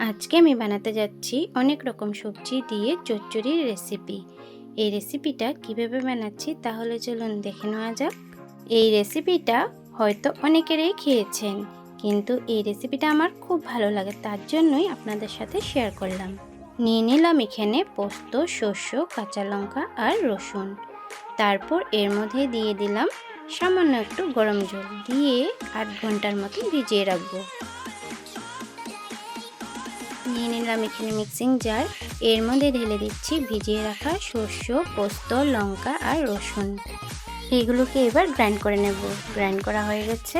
আজকে আমি বানাতে যাচ্ছি অনেক রকম সবজি দিয়ে চচ্চড়ির রেসিপি। এই রেসিপিটা কিভাবে বানাচ্ছি তাহলে চলুন দেখে নেওয়া যাক। এই রেসিপিটা হয়তো অনেকেরই খেয়েছেন, কিন্তু এই রেসিপিটা আমার খুব ভালো লাগে, তার জন্যই আপনাদের সাথে শেয়ার করলাম। নিয়ে নিলাম এখানে পোস্ত, শস্য, কাঁচা লঙ্কা আর রসুন। তারপর এর মধ্যে দিয়ে দিলাম সামান্য একটু গরম জল, দিয়ে 8 ঘন্টার মতো ভিজিয়ে রাখবো। নিয়ে নিলাম এখানে মিক্সিং জার, এর মধ্যে ঢেলে দিচ্ছি ভিজিয়ে রাখা শস্য, পোস্ত, লঙ্কা আর রসুন। এগুলোকে এবার গ্রাইন্ড করে নেব। গ্রাইন্ড করা হয়ে গেছে।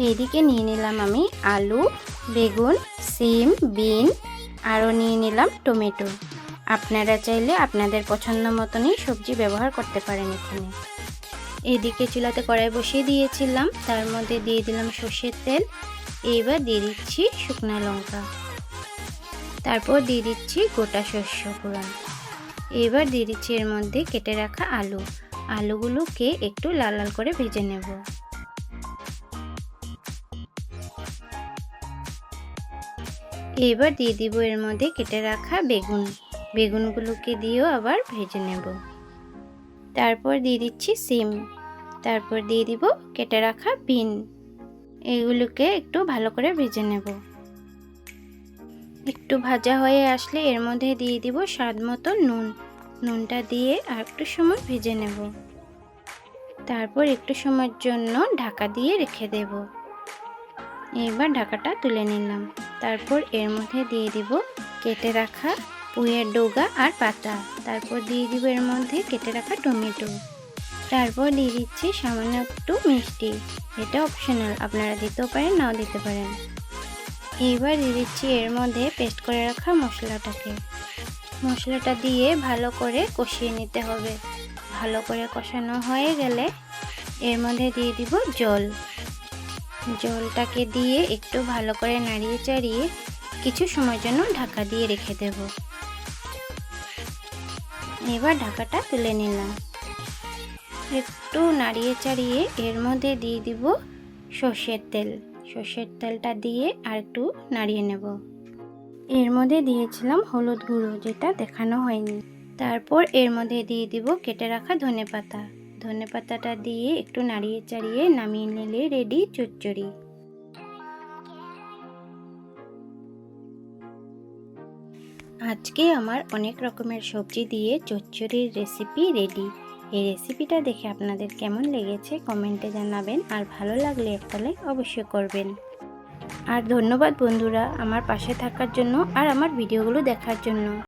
এইদিকে নিয়ে নিলাম আমি আলু, বেগুন, সিম, বিন, আরও নিয়ে নিলাম টমেটো। আপনারা চাইলে আপনাদের পছন্দ মতনই সবজি ব্যবহার করতে পারেন এখানে। এইদিকে চুলাতে কড়াই বসিয়ে দিয়েছিলাম, তার মধ্যে দিয়ে দিলাম সর্ষের তেল। এইবার দিয়ে দিচ্ছি শুকনো লঙ্কা, তারপর দিয়ে দিচ্ছি গোটা শস্য ফোড়ন। এবার দিয়ে দিচ্ছি এর মধ্যে কেটে রাখা আলুগুলোকে একটু লাল লাল করে ভেজে নেব। এবার দিয়ে দিব এর মধ্যে কেটে রাখা বেগুনগুলোকে দিয়েও আবার ভেজে নেব। তারপর দিয়ে দিচ্ছি সিম, তারপর দিয়ে দিব কেটে রাখা বিন। এগুলোকে একটু ভালো করে ভেজে নেব। একটু ভাজা হয়ে আসলে এর মধ্যে দিয়ে দিব স্বাদ মতো নুনটা দিয়ে আর একটু সময় ভেজে নেব। তারপর একটু সময়ের জন্য ঢাকা দিয়ে রেখে দেব। এবার ঢাকাটা তুলে নিলাম। তারপর এর মধ্যে দিয়ে দিব কেটে রাখা পুঁইয়ের ডগা আর পাতা। তারপর দিয়ে দিব এর মধ্যে কেটে রাখা টমেটো। তারপর দিয়ে দিচ্ছি সামান্য একটু মিষ্টি, এটা অপশনাল, আপনারা দিতেও পারেন নাও দিতে পারেন। এবার দিয়ে দিচ্ছি এর মধ্যে পেস্ট করে রাখা মশলাটা দিয়ে ভালো করে কষিয়ে নিতে হবে। ভালো করে কষানো হয়ে গেলে এর মধ্যে দিয়ে দিব জলটাকে দিয়ে একটু ভালো করে নাড়িয়ে চাড়িয়ে কিছু সময়ের জন্য ঢাকা দিয়ে রেখে দেব। এবার ঢাকাটা তুলে নিলাম। একটু নাড়িয়ে চাড়িয়ে এর মধ্যে দিয়ে দিব সর্ষের তেলটা দিয়ে আর একটু নাড়িয়ে নেব। এর মধ্যে দিয়েছিলাম হলুদ গুঁড়ো, যেটা দেখানো হয়নি। তারপর এর মধ্যে দিয়ে দিব কেটে রাখা ধনেপাতাটা দিয়ে একটু নাড়িয়ে চাড়িয়ে নামিয়ে নিলে রেডি চচ্চড়ি। আজকে আমার অনেক রকমের সবজি দিয়ে চচ্চড়ির রেসিপি রেডি। এই রেসিপিটা দেখে আপনাদের কেমন লেগেছে কমেন্টে জানাবেন, আর ভালো লাগলে একটা লাইক অবশ্যই করবেন। আর ধন্যবাদ বন্ধুরা আমার পাশে থাকার জন্য আর আমার ভিডিওগুলো দেখার জন্য।